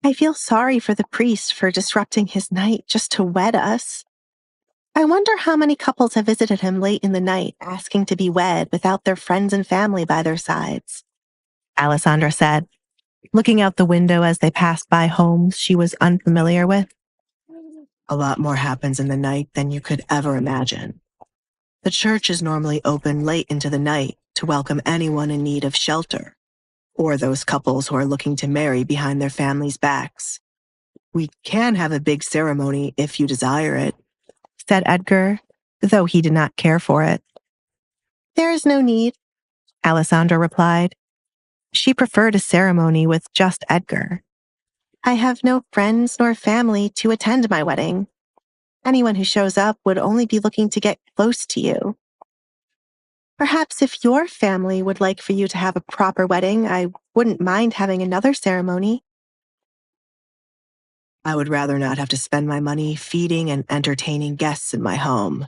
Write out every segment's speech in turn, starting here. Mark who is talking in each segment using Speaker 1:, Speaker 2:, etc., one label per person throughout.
Speaker 1: I feel sorry for the priest for disrupting his night just to wed us. I wonder how many couples have visited him late in the night asking to be wed without their friends and family by their sides, Alessandra said, looking out the window as they passed by homes she was unfamiliar with.
Speaker 2: A lot more happens in the night than you could ever imagine. The church is normally open late into the night to welcome anyone in need of shelter, or those couples who are looking to marry behind their families' backs. We can have a big ceremony if you desire it,
Speaker 1: said Edgar, though he did not care for it. There is no need, Alessandra replied. She preferred a ceremony with just Edgar. I have no friends nor family to attend my wedding. Anyone who shows up would only be looking to get close to you. Perhaps if your family would like for you to have a proper wedding, I wouldn't mind having another ceremony.
Speaker 2: I would rather not have to spend my money feeding and entertaining guests in my home.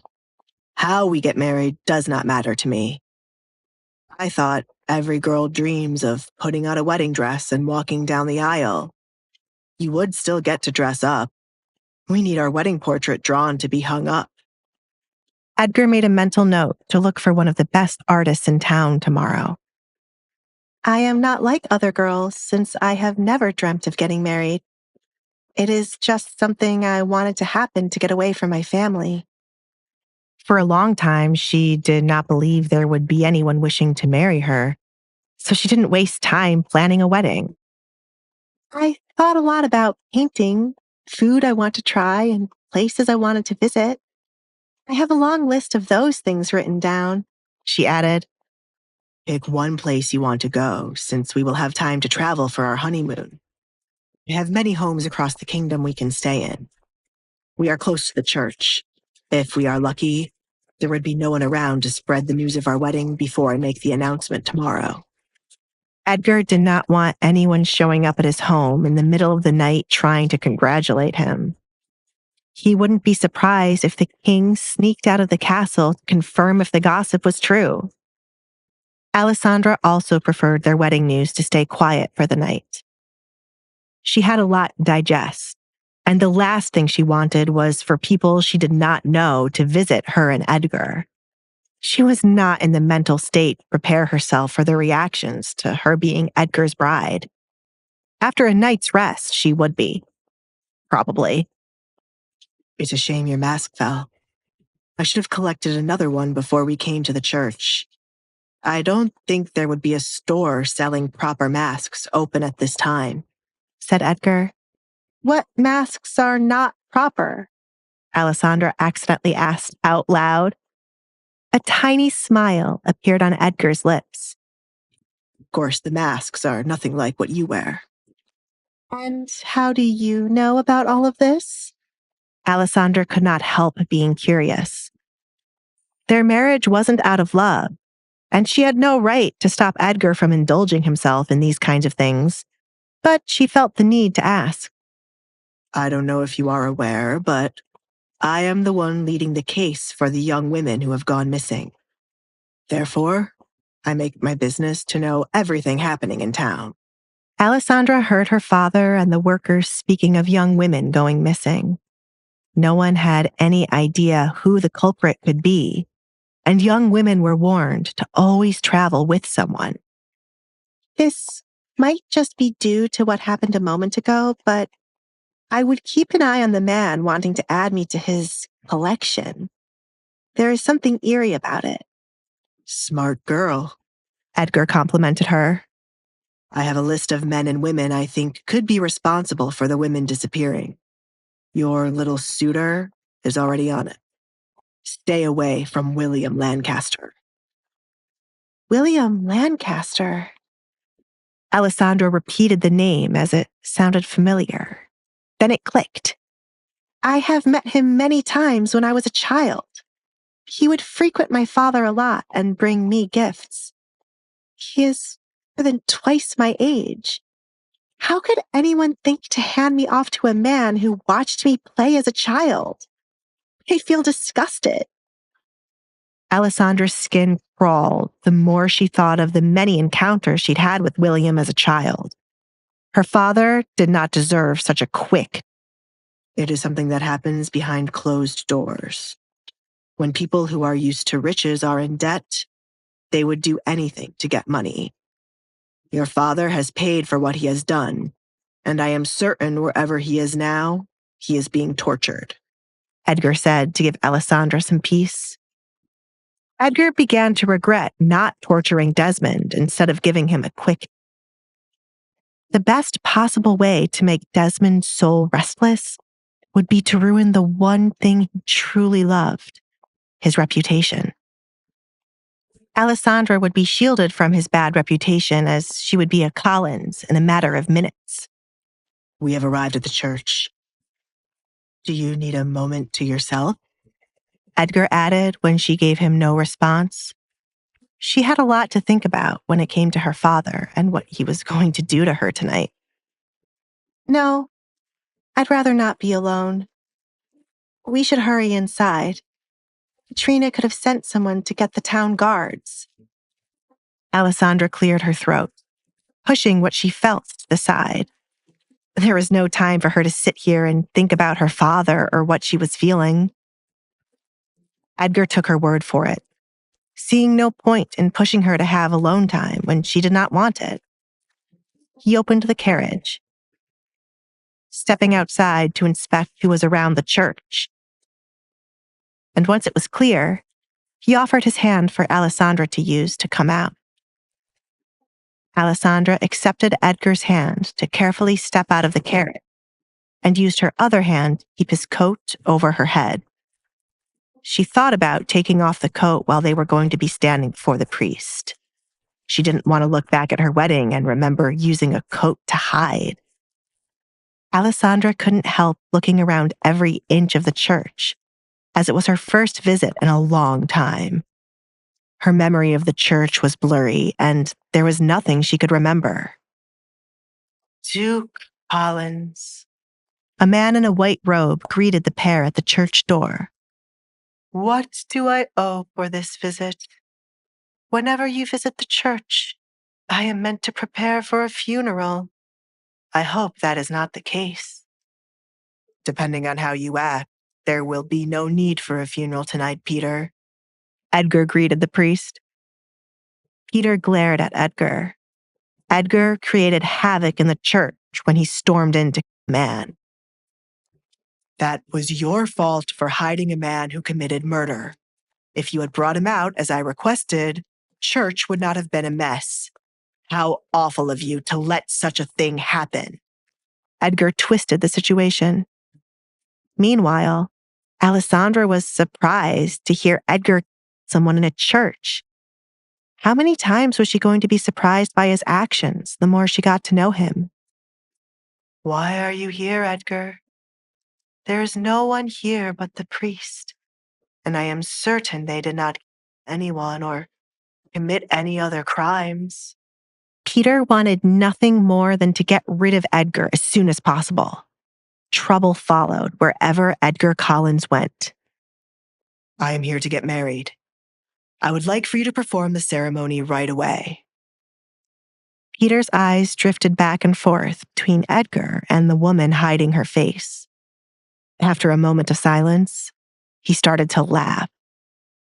Speaker 2: How we get married does not matter to me. I thought every girl dreams of putting on a wedding dress and walking down the aisle. You would still get to dress up. We need our wedding portrait drawn to be hung up.
Speaker 1: Edgar made a mental note to look for one of the best artists in town tomorrow. I am not like other girls since I have never dreamt of getting married. It is just something I wanted to happen to get away from my family. For a long time, she did not believe there would be anyone wishing to marry her, so she didn't waste time planning a wedding. I thought a lot about painting, food I want to try, and places I wanted to visit. I have a long list of those things written down, she added.
Speaker 2: Pick one place you want to go, since we will have time to travel for our honeymoon. We have many homes across the kingdom we can stay in. We are close to the church. If we are lucky, there would be no one around to spread the news of our wedding before I make the announcement tomorrow.
Speaker 1: Edgar did not want anyone showing up at his home in the middle of the night trying to congratulate him. He wouldn't be surprised if the king sneaked out of the castle to confirm if the gossip was true. Alessandra also preferred their wedding news to stay quiet for the night. She had a lot to digest, and the last thing she wanted was for people she did not know to visit her and Edgar. She was not in the mental state to prepare herself for their reactions to her being Edgar's bride. After a night's rest, she would be. Probably.
Speaker 2: It's a shame your mask fell. I should have collected another one before we came to the church. I don't think there would be a store selling proper masks open at this time,
Speaker 1: said Edgar. What masks are not proper? Alessandra accidentally asked out loud. A tiny smile appeared on Edgar's lips.
Speaker 2: Of course, the masks are nothing like what you wear.
Speaker 1: And how do you know about all of this? Alessandra could not help being curious. Their marriage wasn't out of love, and she had no right to stop Edgar from indulging himself in these kinds of things, but she felt the need to ask.
Speaker 2: I don't know if you are aware, but I am the one leading the case for the young women who have gone missing. Therefore, I make my business to know everything happening in town.
Speaker 1: Alessandra heard her father and the workers speaking of young women going missing. No one had any idea who the culprit could be, and young women were warned to always travel with someone. This might just be due to what happened a moment ago, but I would keep an eye on the man wanting to add me to his collection. There is something eerie about it.
Speaker 2: Smart girl,
Speaker 1: Edgar complimented her.
Speaker 2: I have a list of men and women I think could be responsible for the women disappearing. Your little suitor is already on it. Stay away from William Lancaster.
Speaker 1: William Lancaster. Alessandra repeated the name as it sounded familiar. Then it clicked. I have met him many times when I was a child. He would frequent my father a lot and bring me gifts. He is more than twice my age. How could anyone think to hand me off to a man who watched me play as a child? I feel disgusted. Alessandra's skin crawled the more she thought of the many encounters she'd had with William as a child. Her father did not deserve such a quick.
Speaker 2: It is something that happens behind closed doors. When people who are used to riches are in debt, they would do anything to get money. Your father has paid for what he has done, and I am certain wherever he is now, he is being tortured.
Speaker 1: Edgar said to give Alessandra some peace. Edgar began to regret not torturing Desmond instead of giving him a quick. The best possible way to make Desmond's soul restless would be to ruin the one thing he truly loved, his reputation. Alessandra would be shielded from his bad reputation as she would be a Collins in a matter of minutes.
Speaker 2: We have arrived at the church. Do you need a moment to yourself?
Speaker 1: Edgar added when she gave him no response. She had a lot to think about when it came to her father and what he was going to do to her tonight. No, I'd rather not be alone. We should hurry inside. Katrina could have sent someone to get the town guards. Alessandra cleared her throat, pushing what she felt to the side. There was no time for her to sit here and think about her father or what she was feeling. Edgar took her word for it, seeing no point in pushing her to have alone time when she did not want it. He opened the carriage, stepping outside to inspect who was around the church. And once it was clear, he offered his hand for Alessandra to use to come out. Alessandra accepted Edgar's hand to carefully step out of the carriage and used her other hand to keep his coat over her head. She thought about taking off the coat while they were going to be standing before the priest. She didn't want to look back at her wedding and remember using a coat to hide. Alessandra couldn't help looking around every inch of the church, as it was her first visit in a long time. Her memory of the church was blurry, and there was nothing she could remember. Duke Collins. A man in a white robe greeted the pair at the church door. What do I owe for this visit? Whenever you visit the church, I am meant to prepare for a funeral. I hope that is not the case. Depending on how you act, there will be no need for a funeral tonight, Peter. Edgar greeted the priest. Peter glared at Edgar. Edgar created havoc in the church when he stormed into man. That was your fault for hiding a man who committed murder. If you had brought him out, as I requested, church would not have been a mess. How awful of you to let such a thing happen. Edgar twisted the situation. Meanwhile, Alessandra was surprised to hear Edgar kill someone in a church. How many times was she going to be surprised by his actions the more she got to know him? Why are you here, Edgar? There is no one here but the priest, and I am certain they did not kill anyone or commit any other crimes. Peter wanted nothing more than to get rid of Edgar as soon as possible. Trouble followed wherever Edgar Collins went. I am here to get married. I would like for you to perform the ceremony right away. Peter's eyes drifted back and forth between Edgar and the woman hiding her face. After a moment of silence, he started to laugh.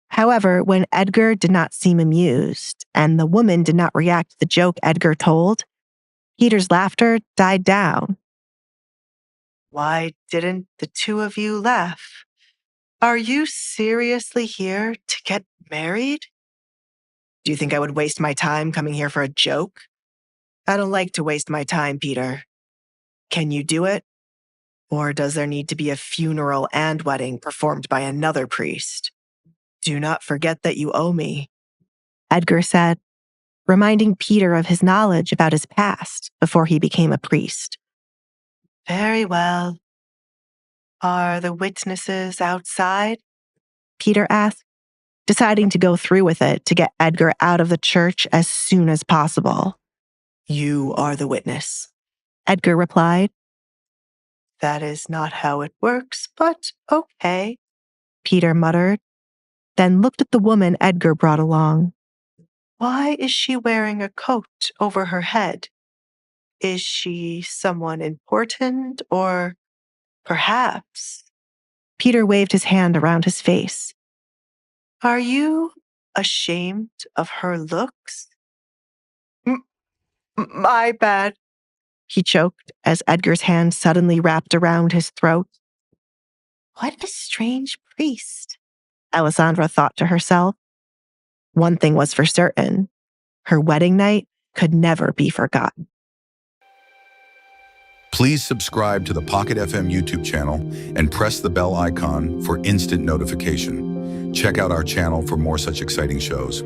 Speaker 1: However, when Edgar did not seem amused and the woman did not react to the joke Edgar told, Peter's laughter died down. Why didn't the two of you laugh? Are you seriously here to get married? Do you think I would waste my time coming here for a joke? I don't like to waste my time, Peter. Can you do it? Or does there need to be a funeral and wedding performed by another priest? Do not forget that you owe me, Edgar said, reminding Peter of his knowledge about his past before he became a priest. Very well. Are the witnesses outside? Peter asked, deciding to go through with it to get Edgar out of the church as soon as possible. You are the witness, Edgar replied. That is not how it works, but okay, Peter muttered, then looked at the woman Edgar brought along. Why is she wearing a coat over her head?
Speaker 2: Is she someone important, or perhaps?
Speaker 1: Peter waved his hand around his face.
Speaker 2: Are you ashamed of her looks? My bad,
Speaker 1: he choked as Edgar's hand suddenly wrapped around his throat. What a strange priest, Alessandra thought to herself. One thing was for certain. Her wedding night could never be forgotten.
Speaker 3: Please subscribe to the Pocket FM YouTube channel and press the bell icon for instant notification. Check out our channel for more such exciting shows.